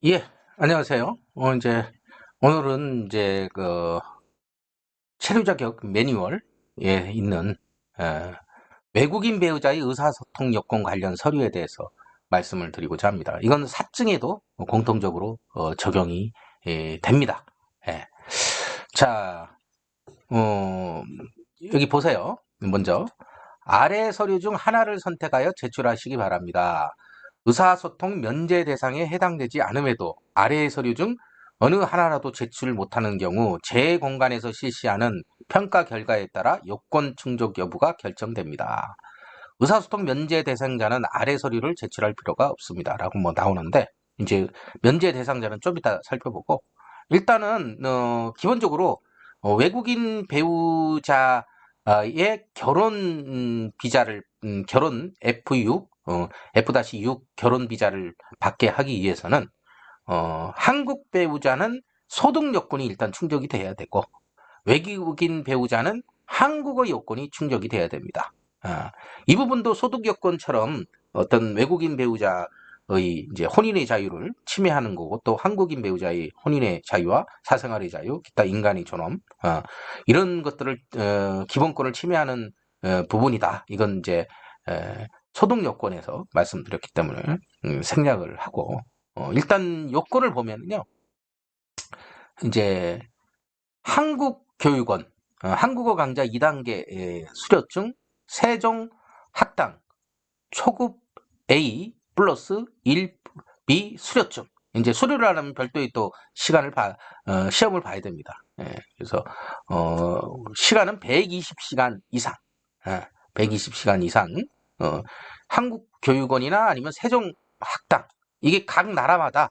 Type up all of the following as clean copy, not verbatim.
예, 안녕하세요. 오늘은 체류 자격 매뉴얼에 있는 에, 외국인 배우자의 의사소통 여건 관련 서류에 대해서 말씀을 드리고자 합니다. 이건 사증에도 공통적으로 적용이 됩니다. 예. 자, 어, 여기 보세요. 먼저 아래 서류 중 하나를 선택하여 제출하시기 바랍니다. 의사소통 면제 대상에 해당되지 않음에도 아래의 서류 중 어느 하나라도 제출 못하는 경우 제 공간에서 실시하는 평가 결과에 따라 요건 충족 여부가 결정됩니다. 의사소통 면제 대상자는 아래 서류를 제출할 필요가 없습니다. 라고 나오는데, 이제 면제 대상자는 좀 이따 살펴보고, 일단은 기본적으로 외국인 배우자의 결혼 비자를 결혼 F6 F-6 결혼 비자를 받게 하기 위해서는 한국 배우자는 소득 요건이 일단 충족이 돼야 되고, 외국인 배우자는 한국어 요건이 충족이 돼야 됩니다. 이 부분도 소득 요건처럼 어떤 외국인 배우자의 이제 혼인의 자유를 침해하는 거고, 또 한국인 배우자의 혼인의 자유와 사생활의 자유, 기타 인간의 존엄, 이런 것들을 기본권을 침해하는 부분이다. 이건 이제 소득 요건에서 말씀드렸기 때문에 생략을 하고, 일단 요건을 보면요, 이제 한국 교육원, 한국어 강좌 2단계 수료증, 세종 학당, 초급 A 플러스 1B 수료증. 이제 수료를 하려면 별도의 또 시험을 봐야 됩니다. 그래서, 시간은 120시간 이상, 120시간 이상, 어, 한국 교육원이나 아니면 세종 학당. 이게 각 나라마다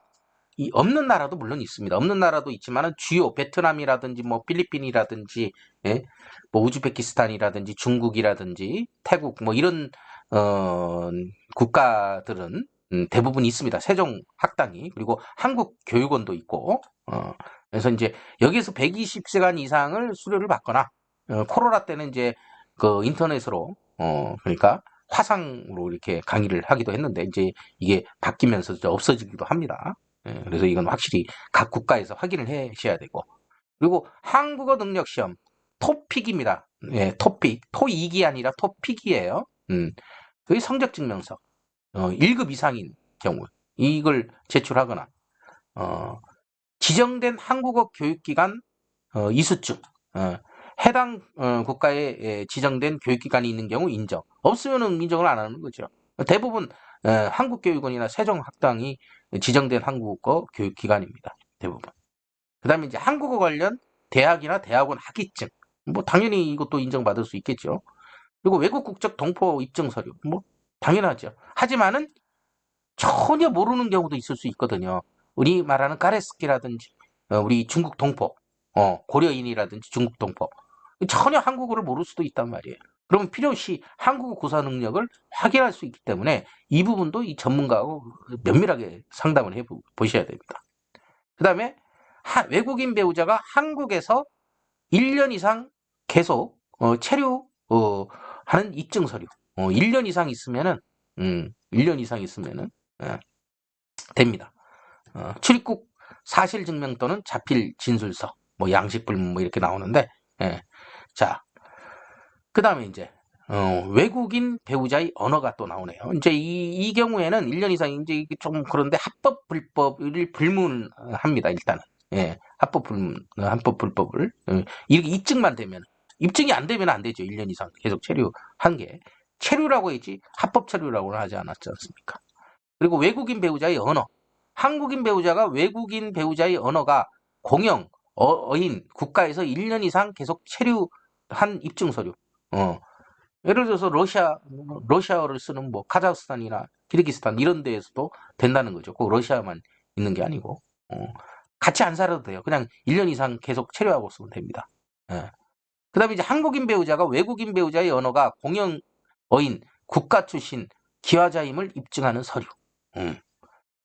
없는 나라도 물론 있습니다. 없는 나라도 있지만은 주요 베트남이라든지 뭐 필리핀이라든지 예? 뭐 우즈베키스탄이라든지 중국이라든지 태국 뭐 이런 어, 국가들은 대부분 있습니다. 세종 학당이 그리고 한국 교육원도 있고 그래서 이제 여기서 120시간 이상을 수료를 받거나 코로나 때는 이제 그 인터넷으로 그러니까 화상으로 이렇게 강의를 하기도 했는데 이제 이게 바뀌면서 이제 없어지기도 합니다. 그래서 이건 확실히 각 국가에서 확인을 하셔야 되고. 그리고 한국어 능력 시험, 토픽입니다. 토픽. 토익이 아니라 토픽이에요. 그게 성적 증명서. 1급 이상인 경우. 이걸 제출하거나, 어, 지정된 한국어 교육기관 이수증. 해당 국가에 지정된 교육기관이 있는 경우 인정. 없으면 인정을 안 하는 거죠. 대부분 한국교육원이나 세종학당이 지정된 한국어 교육기관입니다. 대부분. 그 다음에 이제 한국어 관련 대학이나 대학원 학위증. 뭐 당연히 이것도 인정받을 수 있겠죠. 그리고 외국 국적 동포 입증 서류. 뭐 당연하죠. 하지만은 전혀 모르는 경우도 있을 수 있거든요. 우리 말하는 까레스키라든지 우리 중국 동포, 고려인이라든지 중국 동포 전혀 한국어를 모를 수도 있단 말이에요. 그러면 필요시 한국어 구사 능력을 확인할 수 있기 때문에 이 부분도 이 전문가하고 면밀하게 상담을 해 보셔야 됩니다. 그 다음에 외국인 배우자가 한국에서 1년 이상 계속 체류 하는 입증 서류. 1년 이상 있으면은 1년 이상 있으면은 예, 됩니다. 출입국 사실 증명 또는 자필 진술서, 뭐 양식 불문 뭐 이렇게 나오는데, 예. 자, 그 다음에 이제 외국인 배우자의 언어가 또 나오네요. 이제 이 경우에는 1년 이상 이제 이게 좀 그런데 합법 불법을 불문합니다. 일단은 합법 불법을 이렇게 입증만 되면 입증이 안 되면 안 되죠. 1년 이상 계속 체류한 게 체류라고 했지 합법 체류라고는 하지 않았지 않습니까? 그리고 외국인 배우자의 언어. 한국인 배우자가 외국인 배우자의 언어가 공영, 어인, 국가에서 1년 이상 계속 체류한 입증 서류. 어. 예를 들어서 러시아어를 쓰는 뭐 카자흐스탄이나 키르기스탄 이런 데에서도 된다는 거죠. 꼭 러시아만 있는 게 아니고. 같이 안 살아도 돼요. 그냥 1년 이상 계속 체류하고 있으면 됩니다. 예. 그다음에 이제 한국인 배우자가 외국인 배우자의 언어가 공영 어인, 국가 출신, 기화자임을 입증하는 서류. 음.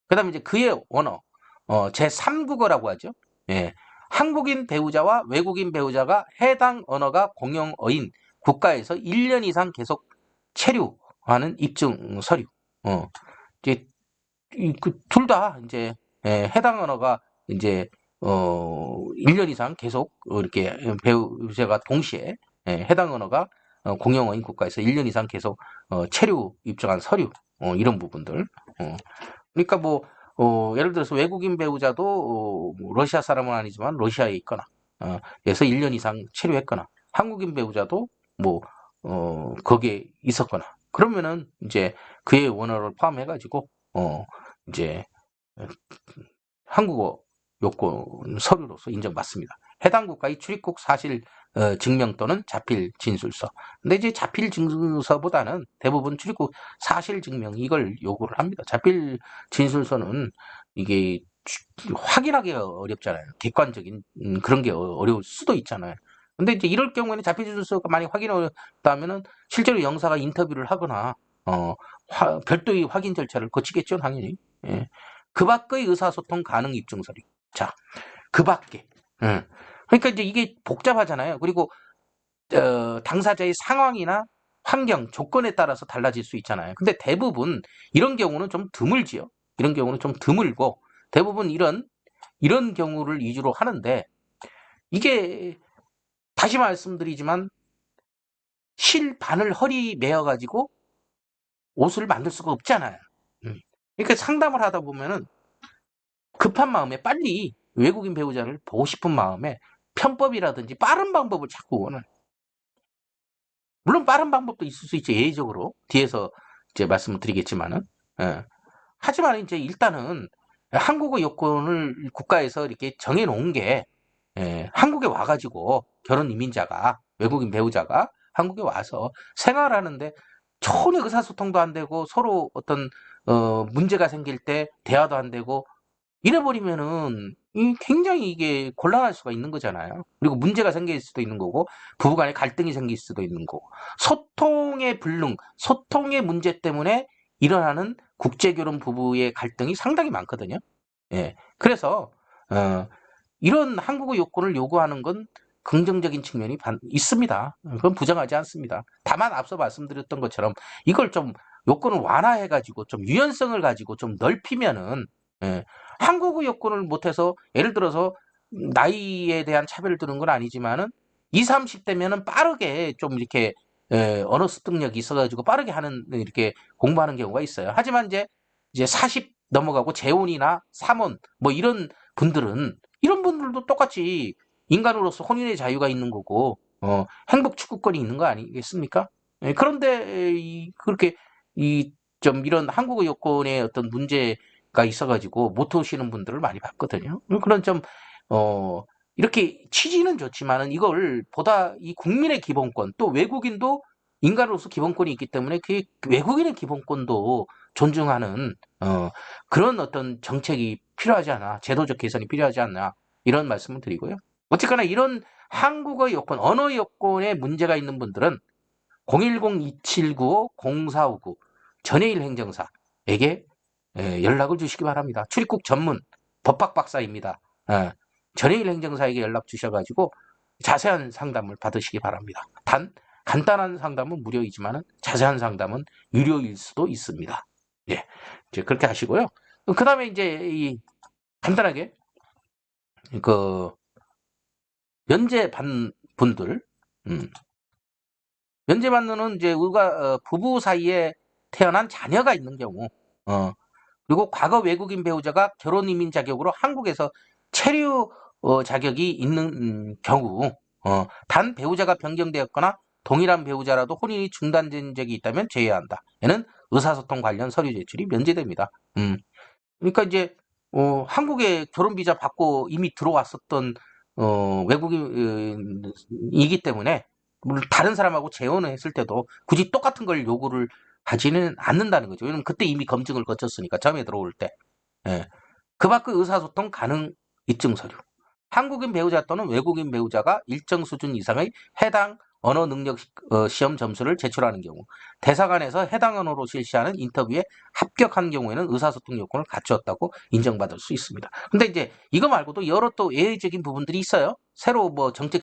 그다음에 이제 그의 언어, 제3국어라고 하죠. 예. 한국인 배우자와 외국인 배우자가 해당 언어가 공용어인 국가에서 1년 이상 계속 체류하는 입증 서류. 이제 둘 다 이제 해당 언어가 이제 1년 이상 계속 이렇게 배우자가 동시에 해당 언어가 공용어인 국가에서 1년 이상 계속 체류 입증한 서류 이런 부분들. 그러니까 뭐 예를 들어서 외국인 배우자도 뭐 러시아 사람은 아니지만 러시아에 있거나 그래서 1년 이상 체류했거나 한국인 배우자도 뭐 거기에 있었거나 그러면은 이제 그의 원어를 포함해가지고 이제 한국어 요건 서류로서 인정받습니다. 해당 국가의 출입국 사실 증명 또는 자필 진술서. 근데 이제 자필 진술서보다는 대부분 출입국 사실 증명 이걸 요구를 합니다. 자필 진술서는 이게 확인하기 어렵잖아요. 객관적인 그런 게 어려울 수도 있잖아요. 근데 이제 이럴 경우에는 자필 진술서가 많이 확인 어렵다면은 실제로 영사가 인터뷰를 하거나 별도의 확인 절차를 거치겠죠, 당연히. 예. 그 밖의 의사소통 가능 입증 서류. 자, 그 밖에. 그러니까 이제 이게 복잡하잖아요. 그리고 당사자의 상황이나 환경, 조건에 따라서 달라질 수 있잖아요. 근데 대부분 이런 경우는 좀 드물지요. 이런 경우는 좀 드물고 대부분 이런 경우를 위주로 하는데 이게 다시 말씀드리지만 실 바늘 허리 매어가지고 옷을 만들 수가 없잖아요. 그러니까 상담을 하다 보면은 급한 마음에 빨리 외국인 배우자를 보고 싶은 마음에 편법이라든지 빠른 방법을 자꾸 원해요. 물론 빠른 방법도 있을 수 있죠. 예외적으로 뒤에서 이제 말씀을 드리겠지만은 하지만 이제 일단은 한국어 요건을 국가에서 이렇게 정해놓은 게 한국에 와가지고 결혼 이민자가 외국인 배우자가 한국에 와서 생활하는데 전혀 의사소통도 안 되고 서로 어떤 문제가 생길 때 대화도 안 되고 이래버리면은 굉장히 이게 곤란할 수가 있는 거잖아요. 그리고 문제가 생길 수도 있는 거고 부부간에 갈등이 생길 수도 있는 거고 소통의 불능, 소통의 문제 때문에 일어나는 국제결혼 부부의 갈등이 상당히 많거든요. 예. 그래서 이런 한국어 요건을 요구하는 건 긍정적인 측면이 있습니다. 그건 부정하지 않습니다. 다만 앞서 말씀드렸던 것처럼 이걸 좀 요건을 완화해가지고 좀 유연성을 가지고 좀 넓히면은 한국어 요건을 못해서 예를 들어서 나이에 대한 차별을 두는 건 아니지만은 20, 30대면은 빠르게 좀 이렇게 언어 습득력이 있어가지고 빠르게 하는 이렇게 공부하는 경우가 있어요. 하지만 이제 40 넘어가고 재혼이나 삼혼 뭐 이런 분들도 똑같이 인간으로서 혼인의 자유가 있는 거고 행복 추구권이 있는 거 아니겠습니까? 그런데 그렇게 좀 이런 한국어 요건에 어떤 문제가 있어가지고 못 오시는 분들을 많이 봤거든요. 그런 좀 이렇게 취지는 좋지만은 이걸 보다 이 국민의 기본권 또 외국인도 인간으로서 기본권이 있기 때문에 그 외국인의 기본권도 존중하는 그런 어떤 정책이 필요하지 않아 제도적 개선이 필요하지 않나 이런 말씀을 드리고요. 어쨌거나 이런 한국어 요건, 언어 요건에 문제가 있는 분들은 010-2795-0459 전해일 행정사에게 연락을 주시기 바랍니다. 출입국 전문 법학 박사입니다. 전해일 행정사에게 연락 주셔가지고 자세한 상담을 받으시기 바랍니다. 단 간단한 상담은 무료이지만 자세한 상담은 유료일 수도 있습니다. 예, 이제 그렇게 하시고요. 그 다음에 이제 간단하게 그 면제 받는 분들, 면제 받는 이제 부부 사이에 태어난 자녀가 있는 경우, 그리고 과거 외국인 배우자가 결혼 이민 자격으로 한국에서 체류 자격이 있는 경우, 단 배우자가 변경되었거나 동일한 배우자라도 혼인이 중단된 적이 있다면 제외한다. 얘는 의사소통 관련 서류 제출이 면제됩니다. 그러니까 이제 한국에 결혼 비자 받고 이미 들어왔었던 외국인이기 때문에 물론 다른 사람하고 재혼을 했을 때도 굳이 똑같은 걸 요구를 하지는 않는다는 거죠. 왜냐면 그때 이미 검증을 거쳤으니까 처음에 들어올 때. 예. 그 밖의 의사소통 가능 입증 서류. 한국인 배우자 또는 외국인 배우자가 일정 수준 이상의 해당 언어 능력 시험 점수를 제출하는 경우 대사관에서 해당 언어로 실시하는 인터뷰에 합격한 경우에는 의사소통 요건을 갖추었다고 인정받을 수 있습니다. 근데 이제 이거 말고도 여러 또 예외적인 부분들이 있어요. 새로 뭐 정책